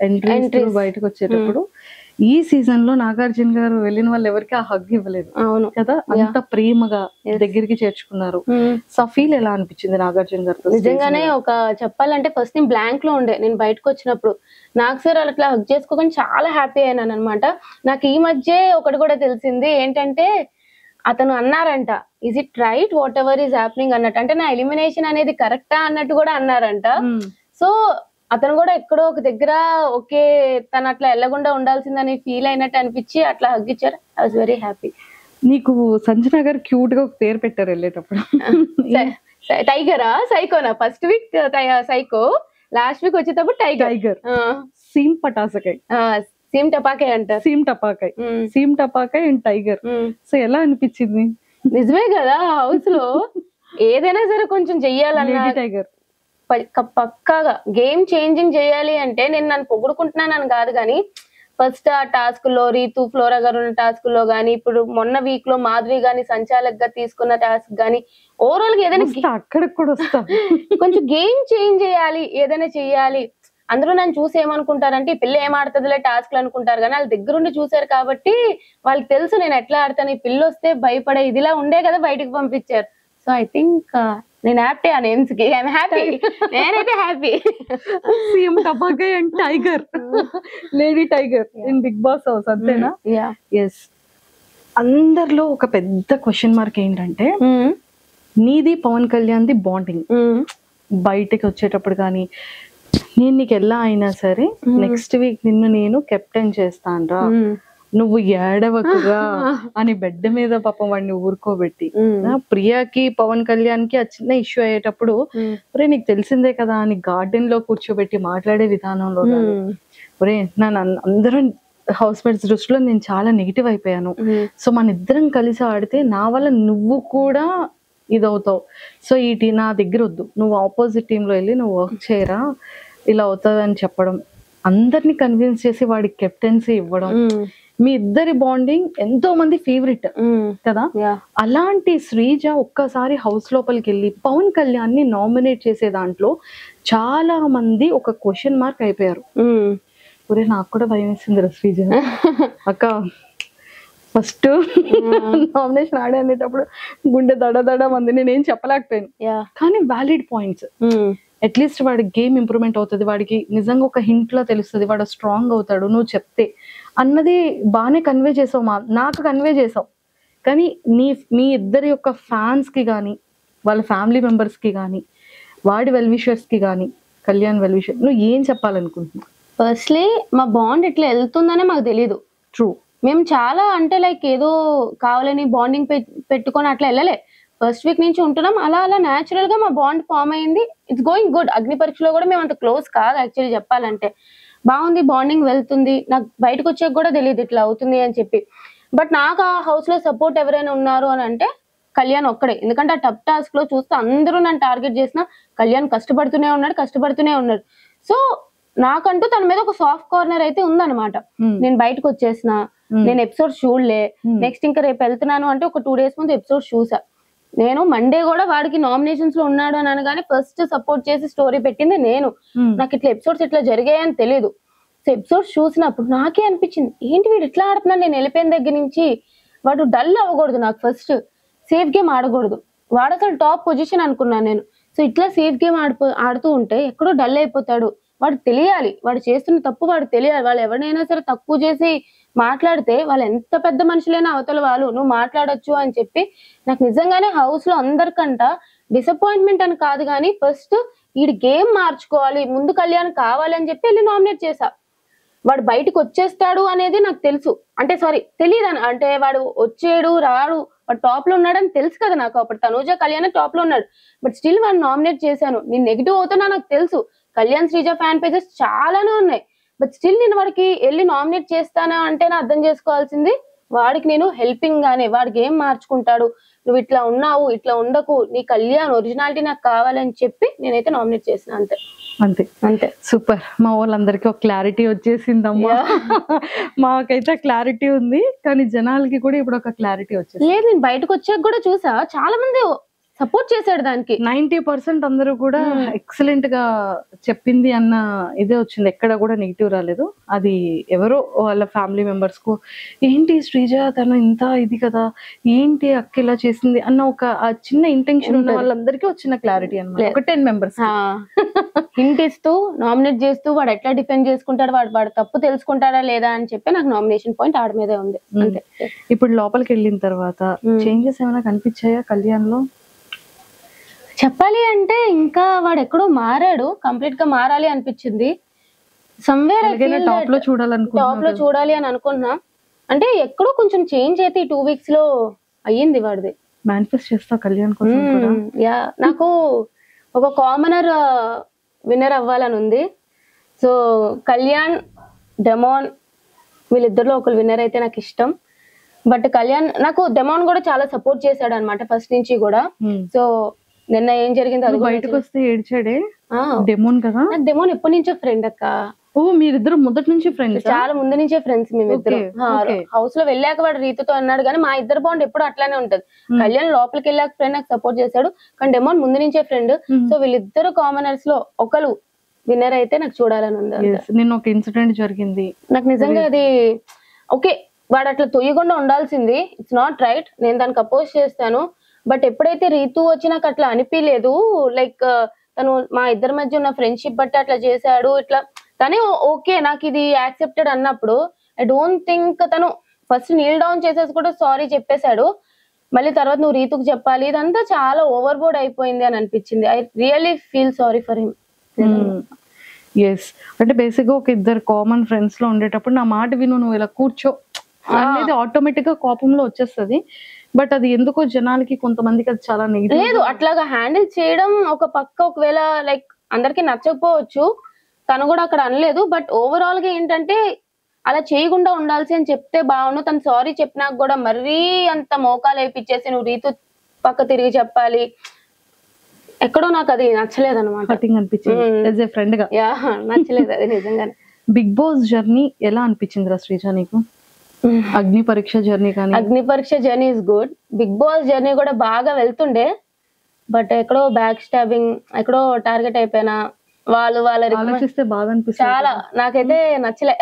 Entry బయటకు వచ్చేటప్పుడు ఈ సీజన్ లో నాగార్జున గారు వెళ్ళిన వాళ్ళు ఎవరికి ఆ హగ్ ఇవ్వలేదు. అవును కదా, అంత ప్రేమగా దగ్గరికి చేర్చుకున్నారు. సో ఫీల్ ఎలా అనిపించింది నాగార్జున గారు? నిజంగానే ఒక చెప్పాలంటే ఫస్ట్ నేను బ్లాంక్ లో ఉండే, నేను బయటకు వచ్చినప్పుడు నాకు సార్ అట్లా హగ్ చేసుకోకుండా చాలా హ్యాపీ అయినాను అనమాట. నాకు ఈ మధ్య ఒకటి కూడా తెలిసింది ఏంటంటే, అతను అన్నారంట, is it right what ever is happening అన్నట్టు, అంటే నా ఎలిమినేషన్ అనేది కరెక్టా అన్నట్టు కూడా అన్నారంట. సో అతను కూడా ఎక్కడో ఒక దగ్గర ఓకే తను అట్లా వెళ్ళకుండా ఉండాల్సిందని ఫీల్ అయినట్టు అనిపించి అట్లా హగ్ ఇచ్చారు. I was very happy. నీకు సంజన గారు క్యూట్ గా ఒక పేరు పెట్టారు వెళ్ళేటప్పుడు, టైగరా సైకోనా? First week psycho, last week వచ్చేటప్పుడు టైగర్. సీమ్ పటాసకాయ్, సీమ్ టపాకాయ్ అంటారు. సీమ్ టపాకాయ్ అండ్ టైగర్. సో ఎలా అనిపించింది? నిజమే కదా, హౌస్ లో ఏదైనా సరే కొంచెం చెయ్యాలన్నా టైగర్ పక్కాగా గేమ్ చేంజింగ్ చేయాలి అంటే, నేను నన్ను పొగుడుకుంటున్నానని కాదు కానీ ఫస్ట్ ఆ టాస్క్ లో రీతు ఫ్లోరా గారు ఉన్న టాస్క్ లో గానీ, ఇప్పుడు మొన్న వీక్ లో మాధురి గాని సంచాలక్ గా తీసుకున్న టాస్క్ గానీ, ఓవరాల్ గా ఏదైనా అక్కడికి కూడా వస్తా కొంచెం గేమ్ చేంజ్ చేయాలి, ఏదైనా చెయ్యాలి. అందరూ నన్ను చూసి ఏమనుకుంటారంటే, ఈ పిల్ల ఏం ఆడుతుందిలే టాస్క్లు అనుకుంటారు కానీ, వాళ్ళ దగ్గరుండి చూసారు కాబట్టి వాళ్ళకి తెలుసు నేను ఎట్లా ఆడతాను. ఈ పిల్ల వస్తే భయపడే ఇదిలా ఉండే కదా బయటకు పంపించారు. సో ఐ థింక్ నేను హ్యాపీ ఆ నేమ్స్ కి, ఐఎమ్ హ్యాపీ. నేనైతే హ్యాపీ. సీఎం టపాకాయ్ and tiger, lady tiger in Bigg Boss house, అంతేనా? ఎస్. అందరిలో ఒక పెద్ద క్వశ్చన్ మార్క్ ఏంటంటే, నీది పవన్ కళ్యాణ్ ది బాండింగ్. బయటకి వచ్చేటప్పుడు కానీ, నేను నీకు ఎలా అయినా సరే నెక్స్ట్ వీక్ నిన్ను నేను కెప్టెన్ చేస్తాను, నువ్వు ఏడవకుగా అని బెడ్ మీద పాపం వాడిని ఊరుకోబెట్టి, ప్రియాకి పవన్ కళ్యాణ్ కి ఆ చిన్న ఇష్యూ అయ్యేటప్పుడు ఒరే నీకు తెలిసిందే కదా అని గార్డెన్ లో కూర్చోబెట్టి మాట్లాడే విధానంలో ఒరే నన్ను అందరం హౌస్ మేట్స్ దృష్టిలో నేను చాలా నెగిటివ్ అయిపోయాను. సో మన ఇద్దరం కలిసి ఆడితే నా వల్ల నువ్వు కూడా ఇదవుతావు. సో నా దగ్గర వద్దు, నువ్వు ఆపోజిట్ టీమ్ లో వెళ్ళి నువ్వు వర్క్ చేయరా, ఇలా అవుతుంది అని చెప్పడం, అందరిని కన్విన్స్ చేసి వాడికి కెప్టెన్సీ ఇవ్వడం. మీ ఇద్దరి బాండింగ్ ఎంతో మంది ఫేవరెట్ కదా. అలాంటి శ్రీజ ఒక్కసారి హౌస్ లోపలికి వెళ్ళి పవన్ కళ్యాణ్ ని నామినేట్ చేసే దాంట్లో చాలా మంది ఒక క్వశ్చన్ మార్క్ అయిపోయారు. ఒరే నాకు కూడా భయం వేసింది శ్రీజ అక్క, ఫస్ట్ నామినేషన్ ఆడే అనేటప్పుడు గుండె దడ మంది, నేనేం చెప్పలేకపోయాను. కానీ వ్యాలిడ్ పాయింట్స్, అట్లీస్ట్ వాడి గేమ్ ఇంప్రూవ్మెంట్ అవుతుంది, వాడికి నిజంగా ఒక హింట్ లో తెలుస్తుంది, వాడు స్ట్రాంగ్ అవుతాడు నువ్వు చెప్తే అన్నది బాగానే కన్వే చేసావు, నాకు కన్వే చేసావు. కానీ మీ ఇద్దరి యొక్క ఫ్యాన్స్ కి కానీ, వాళ్ళ ఫ్యామిలీ మెంబర్స్ కి కానీ, వాడి వెల్ విషర్స్ కి కానీ, కళ్యాణ్ వెల్ విషర్ నువ్వు ఏం చెప్పాలనుకుంటున్నావు? ఫస్ట్లీ మా బాండ్ ఇట్లా వెళ్తుందనే మాకు తెలీదు. ట్రూ, మేము చాలా అంటే లైక్ ఏదో కావాలని బాండింగ్ పెట్టుకొని అట్లా వెళ్ళలే. ఫస్ట్ వీక్ నుంచి ఉంటున్నాం, అలా న్యాచురల్ గా మా బాండ్ ఫామ్ అయింది. It's going good. అగ్ని పరీక్షలో కూడా మేము అంత క్లోజ్ కాదు యాక్చువల్లీ చెప్పాలంటే. బాగుంది, బాండింగ్ వెళ్తుంది. నాకు బయటకు వచ్చాక కూడా తెలియదు ఇట్లా అవుతుంది అని చెప్పి. బట్ నాకు ఆ హౌస్ లో సపోర్ట్ ఎవరైనా ఉన్నారు అని అంటే కళ్యాణ్ ఒక్కడే. ఎందుకంటే ఆ టఫ్ టాస్క్ లో చూస్తే అందరూ నన్ను టార్గెట్ చేసిన కళ్యాణ్ కష్టపడుతూనే ఉన్నాడు. సో నాకంటూ తన మీద ఒక సాఫ్ట్ కార్నర్ అయితే ఉందన్నమాట. నేను బయటకు వచ్చేసిన, నేను ఎపిసోడ్ చూడలే. నెక్స్ట్ ఇంకా రేపు వెళ్తున్నాను అంటే ఒక 2 days ముందు ఎపిసోడ్ చూసా. నేను మండే కూడా వాడికి నామినేషన్స్ లో ఉన్నాడు అని అనగానే ఫస్ట్ సపోర్ట్ చేసి స్టోరీ పెట్టింది నేను. నాకు ఇట్లా ఎపిసోడ్స్ ఇట్లా జరిగాయని తెలియదు. సో ఎపిసోడ్స్ చూసినప్పుడు నాకే అనిపించింది, ఏంటి వీడు ఇట్లా ఆడుతున్నాడు. నేను వెళ్ళిపోయిన దగ్గర నుంచి వాడు డల్ అవ్వకూడదు, నాకు ఫస్ట్ సేఫ్ గేమ్ ఆడకూడదు. వాడు అసలు టాప్ పొజిషన్ అనుకున్నాను నేను. సో ఇట్లా సేఫ్ గేమ్ ఆడుతూ ఉంటే ఎక్కడో డల్ అయిపోతాడు. వాడు తెలియాలి, వాడు చేస్తున్న తప్పు వాడు తెలియాలి. వాళ్ళు ఎవరినైనా సరే తక్కువ చేసి మాట్లాడితే వాళ్ళు ఎంత పెద్ద మనుషులైనా అవతల వాళ్ళు నువ్వు మాట్లాడొచ్చు అని చెప్పి, నాకు నిజంగానే హౌస్ లో అందరికంట డిసప్పాయింట్మెంట్ అని కాదు కానీ ఫస్ట్ వీడి గేమ్ మార్చుకోవాలి, ముందు కళ్యాణ్ కావాలి అని చెప్పి వెళ్ళి నామినేట్ చేశా. వాడు బయటకు వచ్చేస్తాడు అనేది నాకు తెలుసు, అంటే సారీ తెలియదు, అంటే వాడు వచ్చేడు రాడు, వాడు టాప్ లో ఉన్నాడని తెలుసు కదా నాకు. అప్పుడు తనూజ కళ్యాణ్ టాప్ లో ఉన్నాడు, బట్ స్టిల్ వాడు నామినేట్ చేశాను. నేను నెగిటివ్ అవుతున్నా నాకు తెలుసు. కళ్యాణ్ శ్రీజ ఫ్యాన్ పేజెస్ చాలానే ఉన్నాయి, బట్ స్టిల్ నేను వాడికి వెళ్ళి నామినేట్ చేస్తానా అంటే నా అర్థం చేసుకోవాల్సింది వాడికి నేను హెల్పింగ్ గానే, వాడి గేమ్ మార్చుకుంటాడు, నువ్వు ఇట్లా ఉన్నావు ఇట్లా ఉండకు, నీ కళ్యాణ్ ఒరిజినాలిటీ నాకు కావాలని చెప్పి నేనైతే నామినేట్ చేసిన. అంతే అంతే అంతే. సూపర్. మా వాళ్ళందరికీ ఒక క్లారిటీ వచ్చేసిందమ్మా. మాకైతే క్లారిటీ ఉంది, కానీ జనాలకి కూడా ఇప్పుడు ఒక క్లారిటీ వచ్చేసి. లేదు, నేను బయటకు వచ్చాక కూడా చూసా చాలా మంది సపోర్ట్ చేశాడు దానికి. 90% అందరూ కూడా ఎక్సలెంట్ గా చెప్పింది అన్న ఇదే వచ్చింది, ఎక్కడ కూడా నెగిటివ్ రాలేదు. అది ఎవరో వాళ్ళ ఫ్యామిలీ మెంబర్స్ కు ఏంటి శ్రీజ తను ఇంత ఇది కదా, ఏంటి అక్క ఇలా చేసింది అన్న ఒక ఆ చిన్న ఇంటెన్షన్ ఉన్న వాళ్ళందరికీ వచ్చిన క్లారిటీ అన్నమాట. ఒక 10 మెంబర్స్ హింట్ ఇస్తూ నామినేట్ చేస్తూ వాడు ఎట్లా డిఫెండ్ చేసుకుంటాడు, వాడు తప్పు తెలుసుకుంటాడా లేదా అని చెప్పి నాకు నామినేషన్ పాయింట్ ఆడ మీదే ఉంది అంతే. ఇప్పుడు లోపలికి వెళ్ళిన తర్వాత చేంజెస్ ఏమైనా కనిపించాయా కళ్యాణ్ లో? చెప్పాలి అంటే ఇంకా వాడు ఎక్కడో మారాడు, కంప్లీట్ గా మారాలి అనిపించింది. సమ్వేర్ టాప్ లో చూడాలి అని అనుకున్నా. అంటే ఎక్కడో కొంచెం చేంజ్ అయితే 2 weeks లో అయ్యింది వాడిది. మేనిఫెస్ట్ చేస్తా కళ్యాణ్ కోసం కూడా. యా, నాకు ఒక కామనర్ విన్నర్ అవ్వాలని ఉంది. సో కళ్యాణ్, డెమాన్ వీళ్ళిద్దరిలో ఒకరు విన్నర్ అయితే నాకు ఇష్టం. బట్ కళ్యాణ్, నాకు డెమాన్ కూడా చాలా సపోర్ట్ చేశాడు అనమాట ఫస్ట్ నుంచి కూడా. సో నిన్న ఏం జరిగింది అది బయటకు వస్తే ఏడ్చాడే డెమోన్ కదా. నాకు డెమోన్ ఎప్పటి నుంచో ఫ్రెండ్ అక్క. ఓ మీరిద్దరు మొదటి నుంచి ఫ్రెండ్స్? చాలా ముందు నుంచే ఫ్రెండ్స్ మేమిద్దరు. హౌస్ లో వెళ్ళాక వాడు రీతుతో అన్నాడు కానీ మా ఇద్దరు బాండ్ ఎప్పుడు అట్లానే ఉంటది. కళ్యాణ్ లోపలికి వెళ్ళాక ఫ్రెండ్ నాకు సపోర్ట్ చేశాడు, కానీ డెమోన్ ముందు నుంచే ఫ్రెండ్. సో వీళ్ళిద్దరు కామనర్స్ లో ఒకరు విన్నర్ అయితే నాకు చూడాలని ఉంది. నిన్న ఒక ఇన్సిడెంట్ జరిగింది, నాకు నిజంగా అది ఓకే, వాడు అట్లా తొయ్యకుండా ఉండాల్సింది. ఇట్స్ నాట్ రైట్, నేను దానికి అపోజ్ చేస్తాను. బట్ ఎప్పుడైతే రీతు వచ్చి నాకు అట్లా అనిపించలేదు, లైక్ తను మా ఇద్దరి మధ్య ఉన్న ఫ్రెండ్షిప్ బట్టి అట్లా చేశాడు ఇట్లా, కానీ ఓకే నాకు ఇది యాక్సెప్టెడ్ అన్నప్పుడు ఐ డోంట్ థింక్ తను ఫస్ట్ నీల్ డౌన్ చేసేసి కూడా సారీ చెప్పేశాడు. మళ్ళీ తర్వాత నువ్వు రీతుకు చెప్పాలి, ఇదంతా చాలా ఓవర్ బోర్డ్ అయిపోయింది అని అనిపించింది. I really feel sorry for him. Yes, అంటే బేసిక్ గా ఒక ఇద్దరు కామన్ ఫ్రెండ్స్ లో ఉండేటప్పుడు నా మాట విను, నువ్వు ఇలా కూర్చో అనేది ఆటోమేటిక్ గా కోపంలో వచ్చేస్తుంది. బట్ అది ఎందుకో జనాలకి కొంతమందికి అది చాలా నెగిటివ్. లేదు, అట్లాగా హ్యాండిల్ చేయడం ఒక పక్క ఒకవేళ లైక్ అందరికి నచ్చకపోవచ్చు, తను కూడా అక్కడ అనలేదు. బట్ ఓవరాల్ గా ఏంటంటే అలా చేయకుండా ఉండాల్సి అని చెప్తే బాగుండు. తను సారీ చెప్పినాక కూడా మరీ అంత మోకాలు వేపిచ్చేసి నువ్వు రీతు పక్క తిరిగి చెప్పాలి, ఎక్కడో నాకు అది నచ్చలేదు అనమాట. ఫ్రెండ్ గా నచ్చలేదు అది నిజంగానే. బిగ్ బాస్ జర్నీ ఎలా అనిపించింది రా శ్రీజ నీకు? అగ్ని పరీక్ష జర్నీ కానీ? అగ్ని పరీక్ష journey is good. Bigg Boss journey కూడా బాగా వెళ్తుండే, బట్ ఎక్కడో బ్యాక్ స్టాబింగ్, ఎక్కడో టార్గెట్ అయిపోయినా. వాళ్ళు ఆలోచిస్తే బాగా అనిపిస్తుంది చాలా, నాకైతే నచ్చలే.